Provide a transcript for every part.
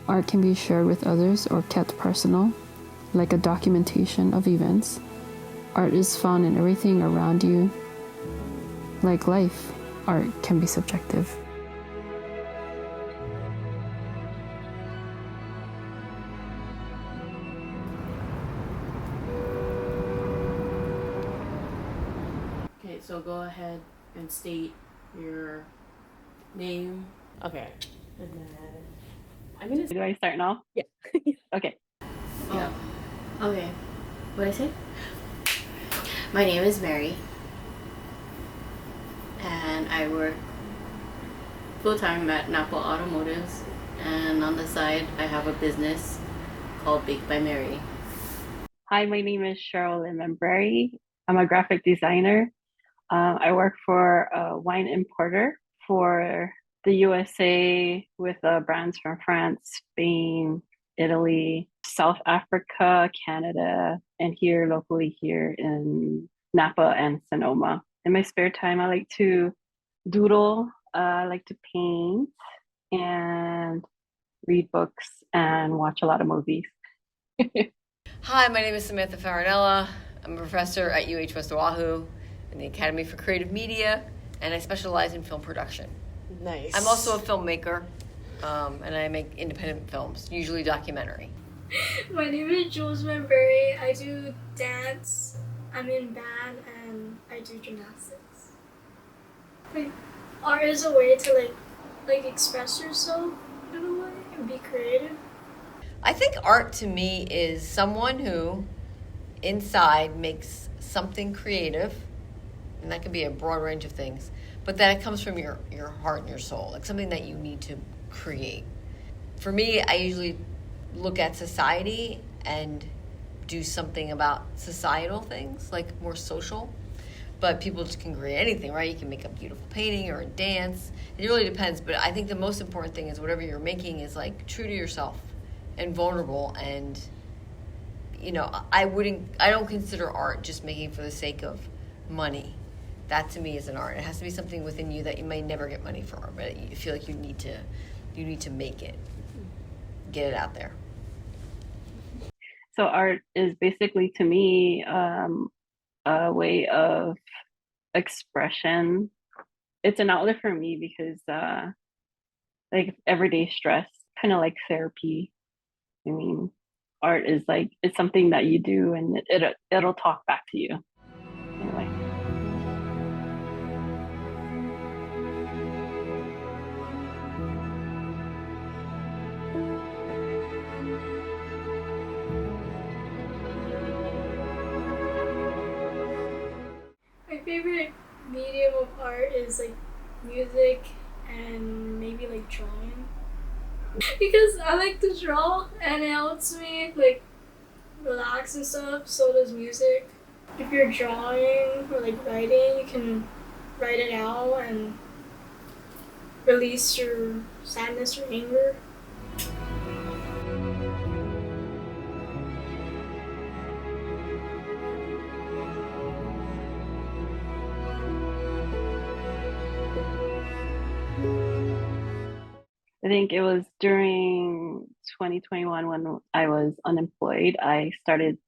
Art can be shared with others or kept personal, like a documentation of events. Art is found in everything around you. Like life, art can be subjective. Okay, so go ahead and state your name. Okay. And then I'm gonna. Do I start now? Yeah. Okay. Yeah. Okay. What I say? My name is Mary, and I work full time at Napa Automotives, and on the side I have a business called Bake by Mary. Hi, my name is Cheryl Lemon-Berry. I'm a graphic designer. I work for a wine importer for the USA with brands from France, Spain, Italy, South Africa, Canada, and here locally here in Napa and Sonoma. In my spare time, I like to doodle, I like to paint and read books and watch a lot of movies. Hi, my name is Samantha Farinella. I'm a professor at UH West Oahu in the Academy for Creative Media, and I specialize in film production. Nice. I'm also a filmmaker, and I make independent films, usually documentary. My name is Jules Manbury. I do dance, I'm in band, and I do gymnastics. Like, art is a way to like express yourself in a way and be creative. I think art to me is someone who inside makes something creative, and that can be a broad range of things, but that it comes from your heart and your soul, like something that you need to create. For me, I usually look at society and do something about societal things, like more social. But people just can create anything, right? You can make a beautiful painting or a dance. It really depends. But I think the most important thing is whatever you're making is like true to yourself and vulnerable. And I don't consider art just making for the sake of money. That to me is an art. It has to be something within you that you may never get money for, but you feel like you need to make it, get it out there. So art is basically to me a way of expression. It's an outlet for me because like everyday stress, kind of like therapy. I mean, art is like it's something that you do and it'll talk back to you. Anyway. My favorite medium of art is like music and maybe like drawing. Because I like to draw and it helps me like relax and stuff, so does music. If you're drawing or like writing, you can write it out and release your sadness or anger. I think it was during 2021 when I was unemployed. I started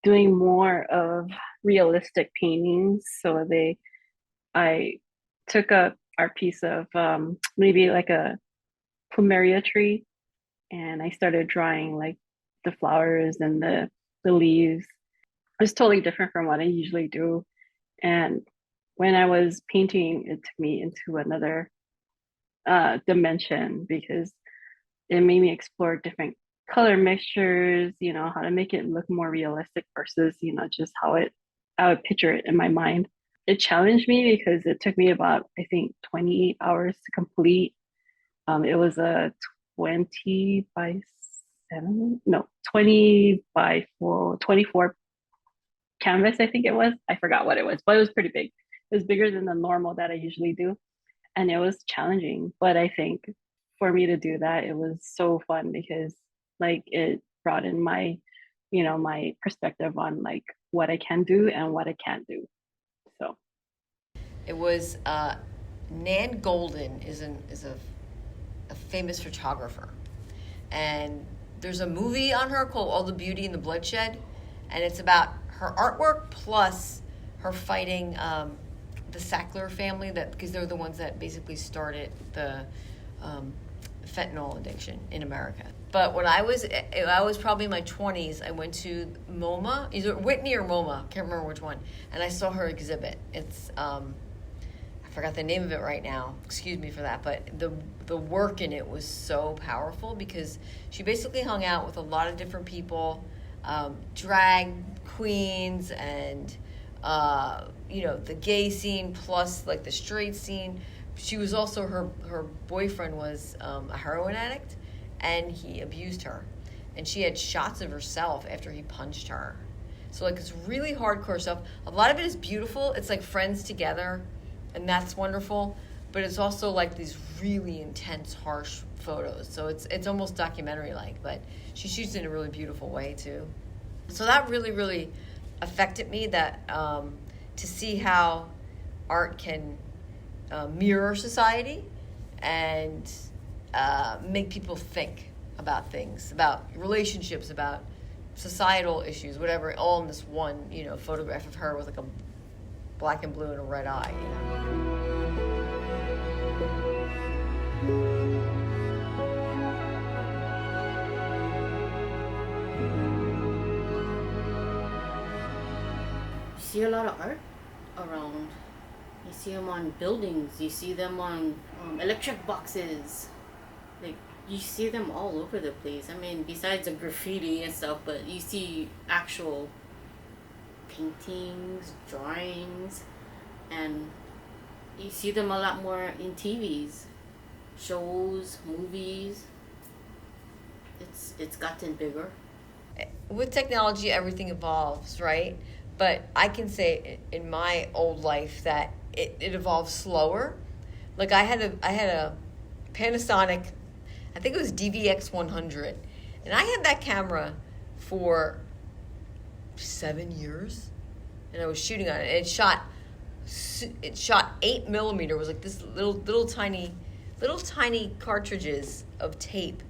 doing more of realistic paintings. I took a art piece of maybe like a plumeria tree, and I started drawing like the flowers and the leaves. It was totally different from what I usually do. And when I was painting, it took me into another dimension because it made me explore different color mixtures, how to make it look more realistic versus, just how I would picture it in my mind. It challenged me because it took me about, I think, 28 hours to complete. It was a 20 by 7, no, 20 by 24 canvas, I think it was. I forgot what it was, but it was pretty big. It was bigger than the normal that I usually do. And it was challenging. But I think for me to do that, it was so fun because like it broadened my perspective on like what I can do and what I can't do. So It was Nan Golden is a famous photographer, And there's a movie on her called All the Beauty and the Bloodshed, and it's about her artwork plus her fighting the Sackler family, that because they're the ones that basically started the fentanyl addiction in America. But when I was probably in my 20s, I went to MoMA, either Whitney or MoMA, can't remember which one, and I saw her exhibit. It's I forgot the name of it right now. Excuse me for that, but the work in it was so powerful because she basically hung out with a lot of different people, drag queens and the gay scene plus like the straight scene. She was also her boyfriend was a heroin addict, and he abused her, and she had shots of herself after he punched her. So like it's really hardcore stuff. A lot of it is beautiful. It's like friends together, and that's wonderful. But it's also like these really intense, harsh photos. So it's almost documentary like, but she shoots in a really beautiful way too. So that really, really affected me, that to see how art can mirror society and make people think about things, about relationships, about societal issues, whatever, all in this one, photograph of her with like a black and blue and a red eye, You see a lot of art around. You see them on buildings. You see them on electric boxes. Like, you see them all over the place. I mean, besides the graffiti and stuff, but you see actual paintings, drawings, and you see them a lot more in TVs, shows, movies. It's gotten bigger. With technology, everything evolves, right? But I can say in my old life that it evolved slower. Like I had a Panasonic, I think it was DVX 100, and I had that camera for 7 years, and I was shooting on it. And it shot 8mm. It was like this little tiny cartridges of tape.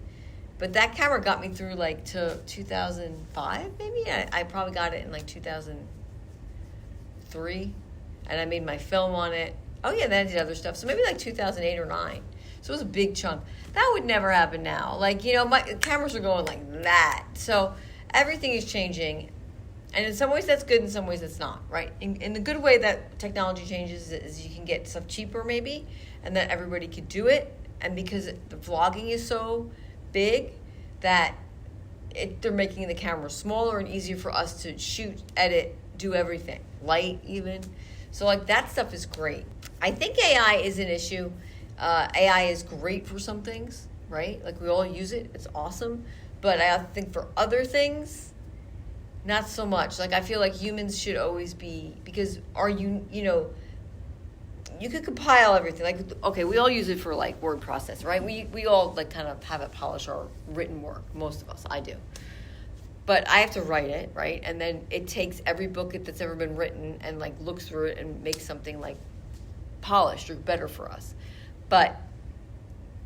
But that camera got me through like to 2005, maybe. I probably got it in like 2003, and I made my film on it. Oh yeah, then I did other stuff. So maybe like 2008 or 9. So it was a big chunk. That would never happen now. Like, my cameras are going like that. So everything is changing. And in some ways that's good, in some ways it's not, right? In the good way that technology changes is you can get stuff cheaper maybe, and that everybody could do it. And because the vlogging is so big that they're making the camera smaller and easier for us to shoot, edit, do everything, light even. So like that stuff is great. I think AI is an issue. AI is great for some things, right? Like we all use it, it's awesome. But I think for other things, not so much. Like I feel like humans should always be, because you could compile everything. Like, okay, we all use it for like word process, right? We all like kind of have it polish our written work. Most of us, I do. But I have to write it, right? And then it takes every book that's ever been written and like looks through it and makes something like polished or better for us. But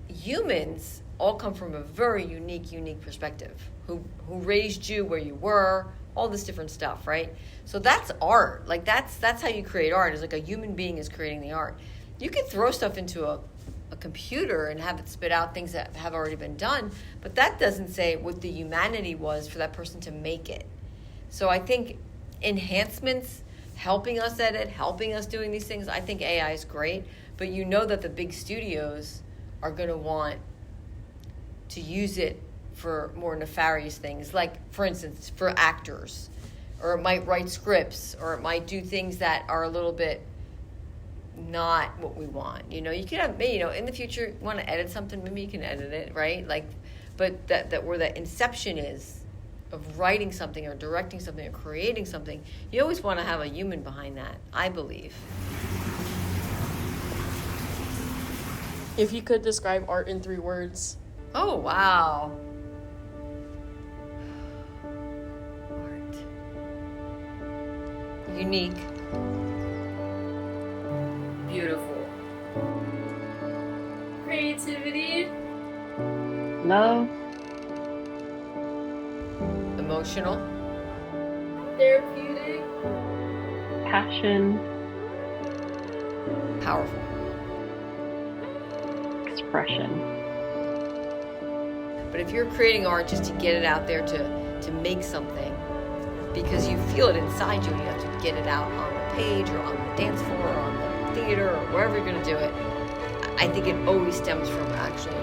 humans all come from a very unique perspective. Who raised you, where you were, all this different stuff, right? So that's art. Like that's how you create art. Is like a human being is creating the art. You can throw stuff into a computer and have it spit out things that have already been done, but that doesn't say what the humanity was for that person to make it. So I think enhancements, helping us edit, helping us doing these things, I think AI is great, but you know that the big studios are going to want to use it for more nefarious things, like for instance for actors, or it might write scripts, or it might do things that are a little bit not what we want. You could have, in the future you want to edit something, maybe you can edit it, right? Like, but that where the inception is of writing something or directing something or creating something, you always want to have a human behind that, I believe. If you could describe art in 3 words. Oh, wow. Art. Unique. Beautiful. Creativity. Love. Emotional. Therapeutic. Passion, Powerful. expression. But if you're creating art just to get it out there to make something because you feel it inside you and you have to get it out on the page or on the dance floor or on the theater or wherever you're going to do it, I think it always stems from actually